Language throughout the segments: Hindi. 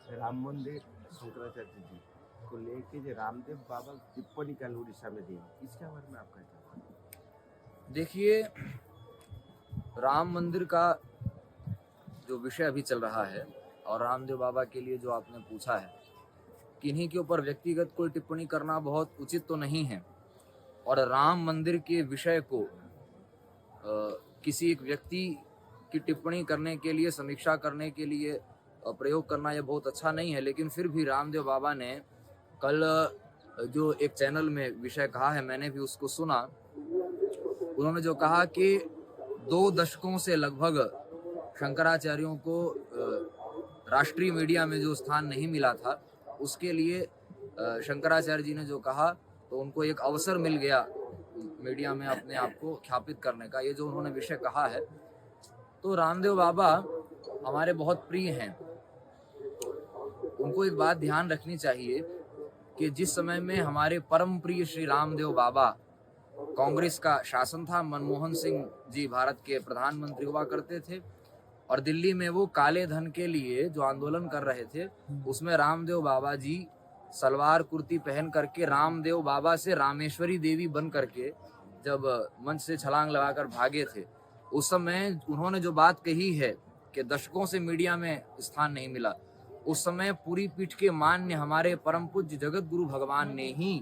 राम मंदिर शंकराचार्य जी को लेके जो रामदेव बाबा टिप्पणी कल उड़ीसा में दी, इसके बारे में आप क्या कहते हैं? देखिए, राम मंदिर का जो विषय अभी चल रहा है और रामदेव बाबा के लिए जो आपने पूछा है, किन्हीं के ऊपर व्यक्तिगत कोई टिप्पणी करना बहुत उचित तो नहीं है। और राम मंदिर के विषय को किसी एक व्यक्ति की टिप्पणी करने के लिए, समीक्षा करने के लिए प्रयोग करना यह बहुत अच्छा नहीं है। लेकिन फिर भी रामदेव बाबा ने कल जो एक चैनल में विषय कहा है, मैंने भी उसको सुना। उन्होंने जो कहा कि 2 दशकों से लगभग शंकराचार्यों को राष्ट्रीय मीडिया में जो स्थान नहीं मिला था, उसके लिए शंकराचार्य जी ने जो कहा, तो उनको एक अवसर मिल गया मीडिया में अपने आप को ख्यापित करने का। ये जो उन्होंने विषय कहा है, तो रामदेव बाबा हमारे बहुत प्रिय हैं। उनको एक बात ध्यान रखनी चाहिए कि जिस समय में हमारे परम प्रिय श्री रामदेव बाबा, कांग्रेस का शासन था, मनमोहन सिंह जी भारत के प्रधानमंत्री हुआ करते थे और दिल्ली में वो काले धन के लिए जो आंदोलन कर रहे थे, उसमें रामदेव बाबा जी सलवार कुर्ती पहन करके रामदेव बाबा से रामेश्वरी देवी बन करके जब मंच से छलांग लगाकर भागे थे, उस समय उन्होंने जो बात कही है कि दशकों से मीडिया में स्थान नहीं मिला, उस समय पूरी पीठ के मान्य हमारे परम पूज्य जगत गुरु भगवान ने ही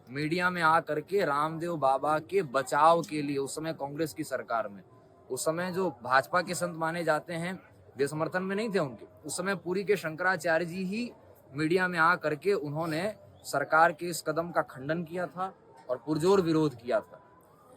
मीडिया में आकर के रामदेव बाबा के बचाव के लिए, उस समय कांग्रेस की सरकार में, उस समय जो भाजपा के संत माने जाते हैं वे समर्थन में नहीं थे उनके, उस समय पूरी के शंकराचार्य जी ही मीडिया में आ करके उन्होंने सरकार के इस कदम का खंडन किया था और पुरजोर विरोध किया था।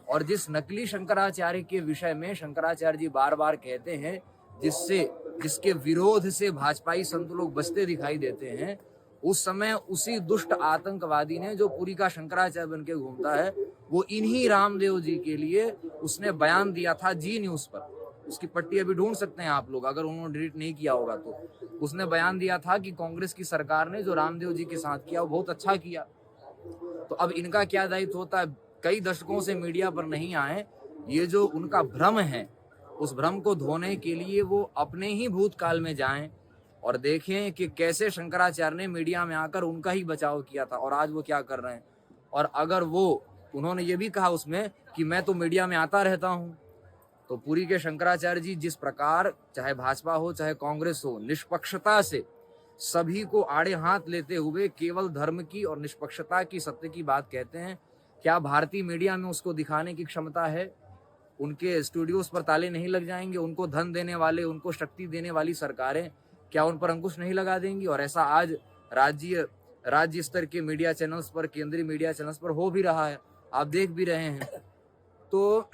और जिस नकली शंकराचार्य के विषय में शंकराचार्य जी बार बार कहते हैं, जिसके विरोध से भाजपाई संत लोग बचते दिखाई देते हैं, उस समय उसी दुष्ट आतंकवादी ने जो पूरी का शंकराचार्य बन के घूमता है, वो इन्हीं रामदेव जी के लिए उसने बयान दिया था जी न्यूज पर। उसकी पट्टी अभी ढूंढ सकते हैं आप लोग, अगर उन्होंने डिलीट नहीं किया होगा तो। उसने बयान दिया था कि कांग्रेस की सरकार ने जो रामदेव जी के साथ किया वो बहुत अच्छा किया। तो अब इनका क्या दायित्व होता है, कई दशकों से मीडिया पर नहीं आए, ये जो उनका भ्रम है, उस भ्रम को धोने के लिए वो अपने ही भूतकाल में जाएं और देखें कि कैसे शंकराचार्य ने मीडिया में आकर उनका ही बचाव किया था और आज वो क्या कर रहे हैं। और अगर उन्होंने ये भी कहा उसमें कि मैं तो मीडिया में आता रहता हूं, तो पूरी के शंकराचार्य जी जिस प्रकार, चाहे भाजपा हो चाहे कांग्रेस हो, निष्पक्षता से सभी को आड़े हाथ लेते हुए केवल धर्म की और निष्पक्षता की, सत्य की बात कहते हैं, क्या भारतीय मीडिया में उसको दिखाने की क्षमता है? उनके स्टूडियोज पर ताले नहीं लग जाएंगे? उनको धन देने वाले, उनको शक्ति देने वाली सरकारें क्या उन पर अंकुश नहीं लगा देंगी? और ऐसा आज राज्य स्तर के मीडिया चैनल्स पर, केंद्रीय मीडिया चैनल्स पर हो भी रहा है, आप देख भी रहे हैं। तो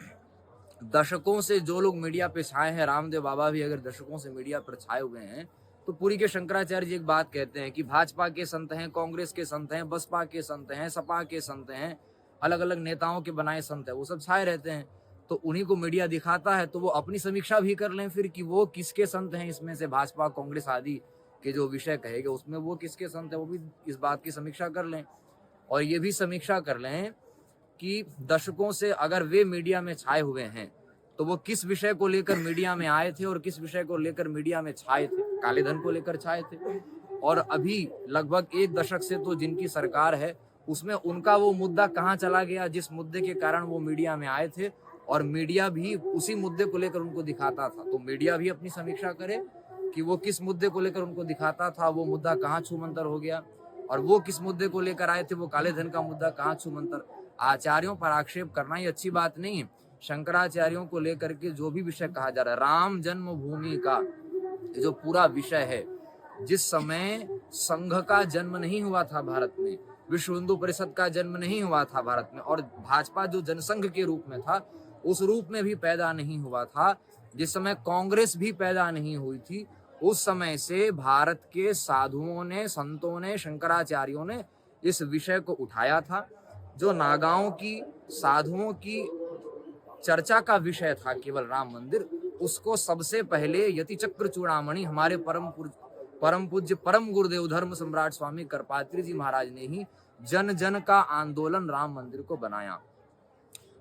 दशकों से जो लोग मीडिया पे छाए हैं, रामदेव बाबा भी अगर दशकों से मीडिया पर छाए हुए हैं, तो पूरी के शंकराचार्य जी एक बात कहते हैं कि भाजपा के संत हैं, कांग्रेस के संत हैं, बसपा के संत हैं, सपा के संत हैं, अलग अलग नेताओं के बनाए संत हैं, वो सब छाए रहते हैं। तो उन्हीं को मीडिया दिखाता है, तो वो अपनी समीक्षा भी कर लें फिर कि वो किसके संत हैं, इसमें से भाजपा, कांग्रेस आदि के जो विषय कहेंगे उसमें वो किसके संत है, वो भी इस बात की समीक्षा कर लें। और ये भी समीक्षा कर लें कि दशकों से अगर वे मीडिया में छाए हुए हैं, तो वो किस विषय को लेकर मीडिया में आए थे और किस विषय को लेकर मीडिया में छाए थे। काले धन को लेकर छाए थे। और अभी लगभग 1 दशक से तो जिनकी सरकार है, उसमें उनका वो मुद्दा कहाँ चला गया जिस मुद्दे के कारण वो मीडिया में आए थे, और मीडिया भी उसी मुद्दे को लेकर उनको दिखाता था। तो मीडिया भी अपनी समीक्षा करे कि वो किस मुद्दे को लेकर उनको दिखाता था, वो मुद्दा कहाँ छूमंतर हो गया, और वो किस मुद्दे को लेकर आए थे, वो काले धन का मुद्दा कहाँ छूमंतर। आचार्यों पर आक्षेप करना ये अच्छी बात नहीं है। शंकराचार्यों को लेकर के जो भी विषय कहा जा रहा है, राम जन्मभूमि का जो पूरा विषय है, जिस समय संघ का जन्म नहीं हुआ था भारत में, विश्व हिंदू परिषद का जन्म नहीं हुआ था भारत में, और भाजपा जो जनसंघ के रूप में था उस रूप में भी पैदा नहीं हुआ था, जिस समय कांग्रेस भी पैदा नहीं हुई थी, उस समय से भारत के साधुओं ने, संतों ने, शंकराचार्यों ने इस विषय को उठाया था। जो नागाओं की, साधुओं की चर्चा का विषय था केवल राम मंदिर, उसको सबसे पहले यति चक्र चूड़ामणि हमारे परम पूज्य परम गुरुदेव धर्म सम्राट स्वामी करपात्री जी महाराज ने ही जन जन का आंदोलन राम मंदिर को बनाया।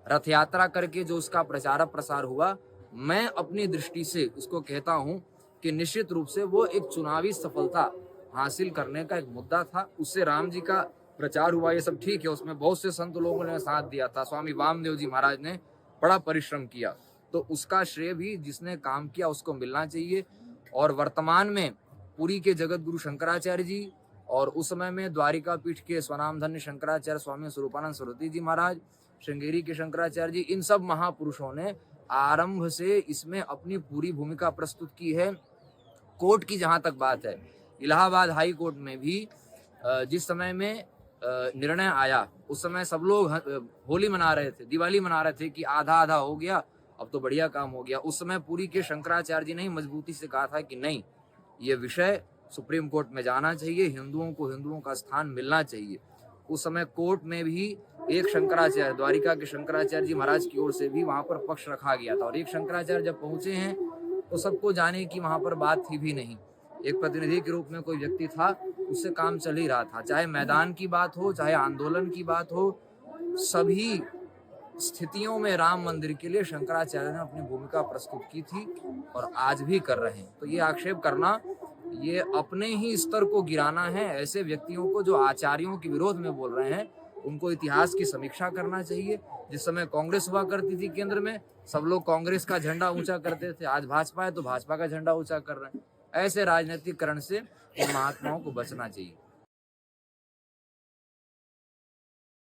रथ यात्रा करके जो उसका प्रचार प्रसार हुआ, मैं अपनी दृष्टि से उसको कहता हूं कि निश्चित रूप से वो एक चुनावी सफलता हासिल करने का एक मुद्दा था। उससे राम जी का प्रचार हुआ, ये सब ठीक है, उसमें बहुत से संत लोगों ने साथ दिया था। स्वामी वामदेव जी महाराज ने बड़ा परिश्रम किया, तो उसका श्रेय भी जिसने काम किया उसको मिलना चाहिए। और वर्तमान में पुरी के जगत गुरु शंकराचार्य जी और उस समय में द्वारिका पीठ के स्वनामधन्य शंकराचार्य स्वामी स्वरूपानंद सरस्वती जी महाराज, श्रृंगेरी के शंकराचार्य जी, इन सब महापुरुषों ने आरंभ से इसमें अपनी पूरी भूमिका प्रस्तुत की है। कोर्ट की जहां तक बात है, इलाहाबाद हाई कोर्ट में भी जिस समय में निर्णय आया, उस समय सब लोग होली मना रहे थे, दिवाली मना रहे थे कि आधा आधा हो गया, अब तो बढ़िया काम हो गया। उस समय पुरी के शंकराचार्य जी ने मजबूती से कहा था कि नहीं, ये विषय सुप्रीम कोर्ट में जाना चाहिए, हिंदुओं को हिंदुओं का स्थान मिलना चाहिए। उस समय कोर्ट में भी एक शंकराचार्य, द्वारिका के शंकराचार्य जी महाराज की ओर से भी वहां पर पक्ष रखा गया था। और एक शंकराचार्य जब पहुंचे हैं तो सबको जाने की वहां पर बात थी भी नहीं, एक प्रतिनिधि के रूप में कोई व्यक्ति था, उससे काम चल ही रहा था। चाहे मैदान की बात हो, चाहे आंदोलन की बात हो, सभी स्थितियों में राम मंदिर के लिए शंकराचार्य ने अपनी भूमिका प्रस्तुत की थी और आज भी कर रहे हैं। तो ये आक्षेप करना, ये अपने ही स्तर को गिराना है। ऐसे व्यक्तियों को जो आचार्यों के विरोध में बोल रहे हैं, उनको इतिहास की समीक्षा करना चाहिए। जिस समय कांग्रेस हुआ करती थी केंद्र में, सब लोग कांग्रेस का झंडा ऊंचा करते थे, आज भाजपा है तो भाजपा का झंडा ऊंचा कर रहे हैं। ऐसे राजनीतिकरण से इन महात्माओं को बचना चाहिए।